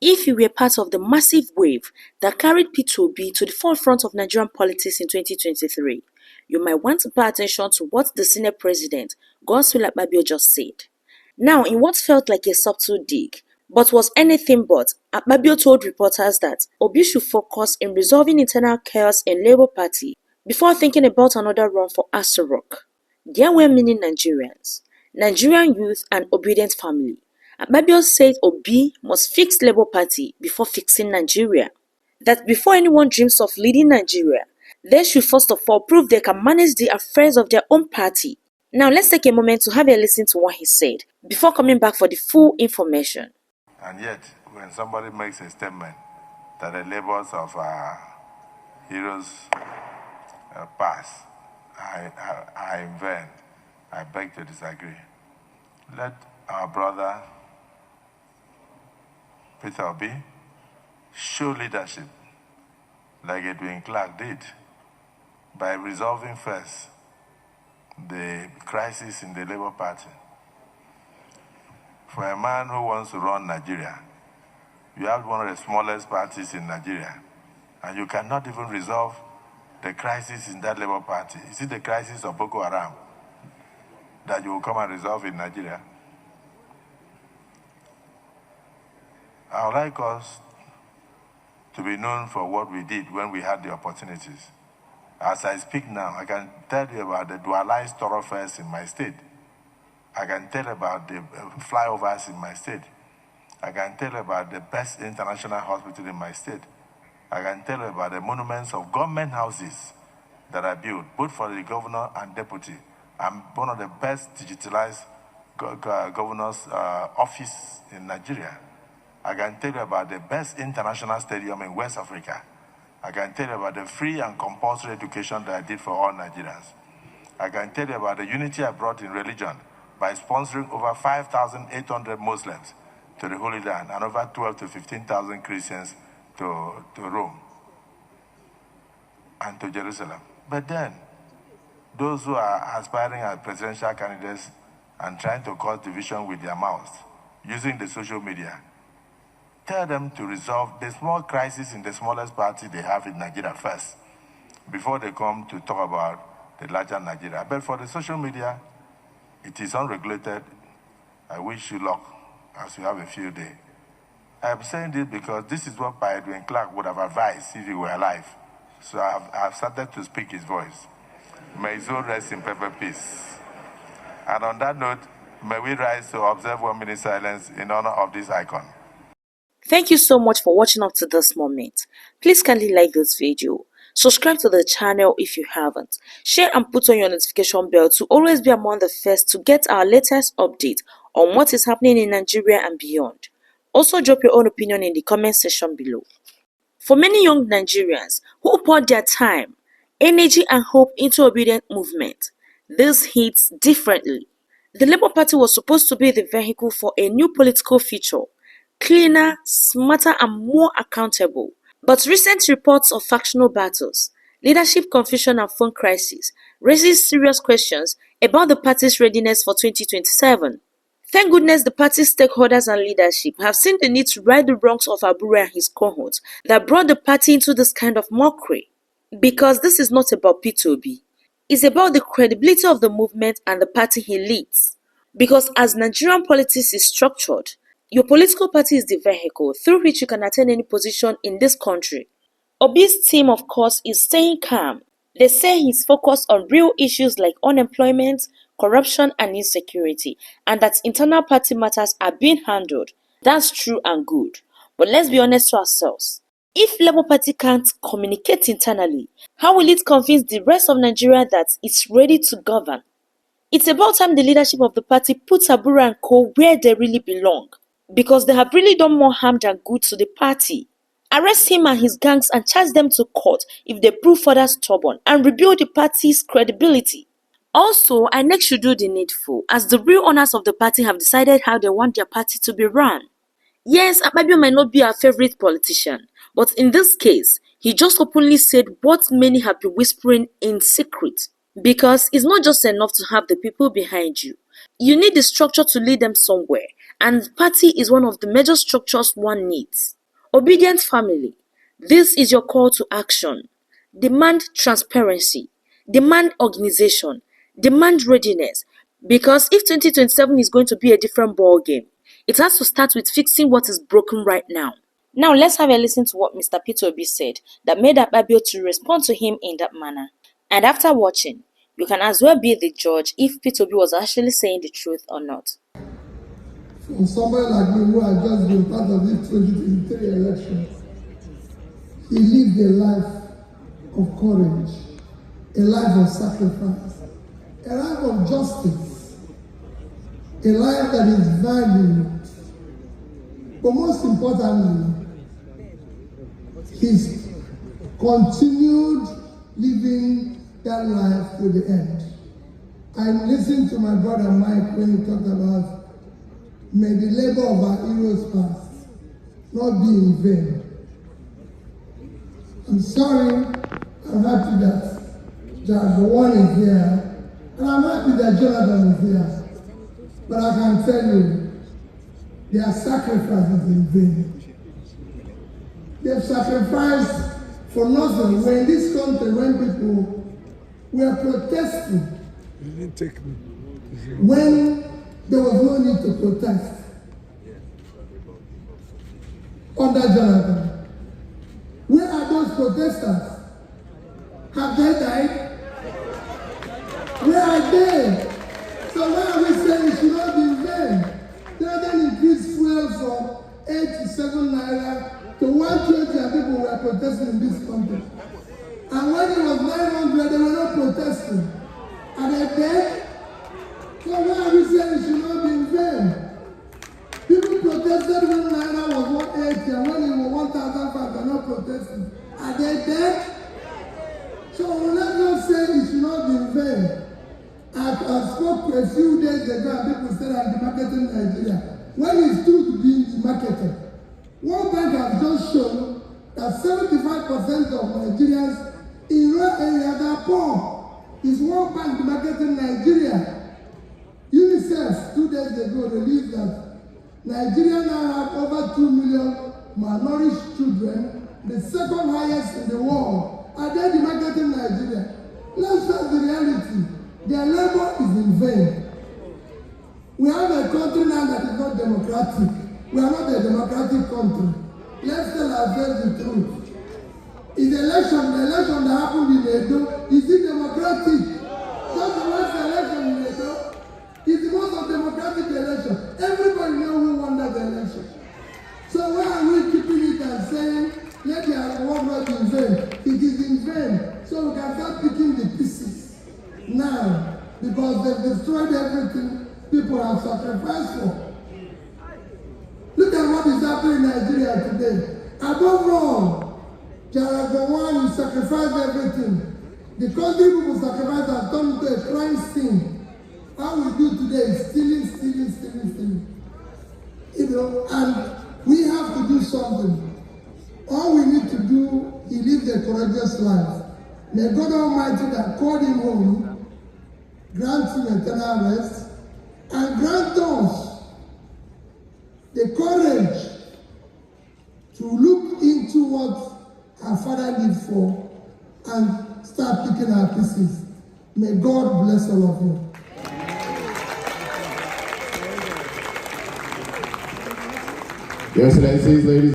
If you were part of the massive wave that carried P2B to the forefront of Nigerian politics in 2023, you might want to pay attention to what the Senate President, Godswill Akpabio, just said. Now, in what felt like a subtle dig, but was anything but, Akpabio told reporters that Obi should focus in resolving internal chaos in Labour Party before thinking about another run for Aso Rock. There were many Nigerians, Nigerian youth and obedient family. Akpabio said Obi must fix Labour Party before fixing Nigeria. That before anyone dreams of leading Nigeria, they should first of all prove they can manage the affairs of their own party. Now let's take a moment to have a listen to what he said before coming back for the full information. And yet, when somebody makes a statement that the labors of our heroes past are in vain, I beg to disagree. Let our brother Peter Obi show leadership like Edwin Clark did by resolving first the crisis in the Labour Party. For a man who wants to run Nigeria, you have one of the smallest parties in Nigeria, and you cannot even resolve the crisis in that Labour Party. Is it the crisis of Boko Haram that you will come and resolve in Nigeria? I would like us to be known for what we did when we had the opportunities. As I speak now, I can tell you about the dualized thoroughfares in my state. I can tell about the flyovers in my state. I can tell about the best international hospital in my state. I can tell you about the monuments of government houses that are built, both for the governor and deputy. I'm one of the best digitalized governor's office in Nigeria. I can tell you about the best international stadium in West Africa. I can tell you about the free and compulsory education that I did for all Nigerians. I can tell you about the unity I brought in religion by sponsoring over 5,800 Muslims to the Holy Land and over 12 to 15,000 Christians to Rome and to Jerusalem. But then, those who are aspiring as presidential candidates and trying to cause division with their mouths, using the social media, tell them to resolve the small crisis in the smallest party they have in Nigeria first, before they come to talk about the larger Nigeria. But for the social media, it is unregulated. I wish you luck as you have a field day. I'm saying this because this is what Edwin Clark would have advised if he were alive. So I've started to speak his voice. May his soul rest in perfect peace. And on that note, may we rise to observe 1 minute silence in honor of this icon. Thank you so much for watching up to this moment. Please kindly like this video. Subscribe to the channel if you haven't. Share and put on your notification bell to always be among the first to get our latest update on what is happening in Nigeria and beyond. Also drop your own opinion in the comment section below. For many young Nigerians who poured their time, energy and hope into obedient movement, this hits differently. The Labour Party was supposed to be the vehicle for a new political future, cleaner, smarter and more accountable. But recent reports of factional battles, leadership confusion and phone crisis raises serious questions about the party's readiness for 2027. Thank goodness the party's stakeholders and leadership have seen the need to right the wrongs of Abure and his cohorts that brought the party into this kind of mockery. Because this is not about P2B. It's about the credibility of the movement and the party he leads. Because as Nigerian politics is structured, your political party is the vehicle through which you can attain any position in this country. Obi's team, of course, is staying calm. They say he's focused on real issues like unemployment, corruption and insecurity, and that internal party matters are being handled. That's true and good. But let's be honest to ourselves. If Labour Party can't communicate internally, how will it convince the rest of Nigeria that it's ready to govern? It's about time the leadership of the party puts Abure and co where they really belong, because they have really done more harm than good to the party. Arrest him and his gangs and charge them to court if they prove further stubborn and rebuild the party's credibility. Also, INEC should do the needful, as the real owners of the party have decided how they want their party to be run. Yes, Akpabio might not be our favorite politician, but in this case, he just openly said what many have been whispering in secret. Because it's not just enough to have the people behind you. You need the structure to lead them somewhere, and party is one of the major structures one needs. Obedient family, this is your call to action. Demand transparency, demand organization, demand readiness. Because if 2027 is going to be a different ball game, it has to start with fixing what is broken right now. Now let's have a listen to what Mr. Peter Obi said that made Akpabio to respond to him in that manner. And after watching, you can as well be the judge if Peter Obi was actually saying the truth or not. For somebody like me who has just been part of this 2023 election, he lived a life of courage, a life of sacrifice, a life of justice, a life that is valued. But most importantly, he's continued living that life to the end. I listened to my brother Mike when he talked about may the labor of our heroes past not be in vain. I'm sorry, I'm happy that One is here, and I'm happy that Jonathan is here. But I can tell you, their sacrifice is in vain. They've sacrificed for nothing. We're in this country when people were protesting. You didn't take me. When there was no need to protest under Jonathan. Where are those protesters? Have they died? Where are they? So why are we saying it should not be in vain? They then increased fuel from 8 to 7 naira to 120, and people were protesting in this country. And when it was 900, they were not protesting. Are they dead? So why are we saying it should not be in vain? People protested when naira was 180, and when it was 1,500, they're not protesting. Are they dead? So let's not say it should not be in vain. I spoke a few days ago, and people said I'm demarketing Nigeria. When it stood being demarketed, World Bank has just shown that 75% of Nigerians in rural areas are poor. Is World Bank demarketing Nigeria? UNICEF 2 days ago released that Nigeria now have over 2 million malnourished children, the second highest in the world. Are they demarketing Nigeria? Let's face the reality. Their labor is in vain. We have a country now that is not democratic. We are not a democratic country. Let's tell ourselves the truth. Is the election that happened in Edo, is it democratic? Just the last election in Edo is the most democratic election. Everybody knows who won that election. So why are we keeping it and saying, let the work not in vain? It is in vain. So we can start picking the pieces now, because they've destroyed everything people have sacrificed for. Look at what is happening in Nigeria today. Above all, One sacrificed everything. The country people sacrifice has turned into a crime scene. All we do today is stealing. You know, and we have to do something. All we need to do is live a courageous life. May God Almighty that called him home grant him eternal rest and grant us the courage to look into what our Father lived for and start picking our pieces. May God bless all of you. Your Excellencies, ladies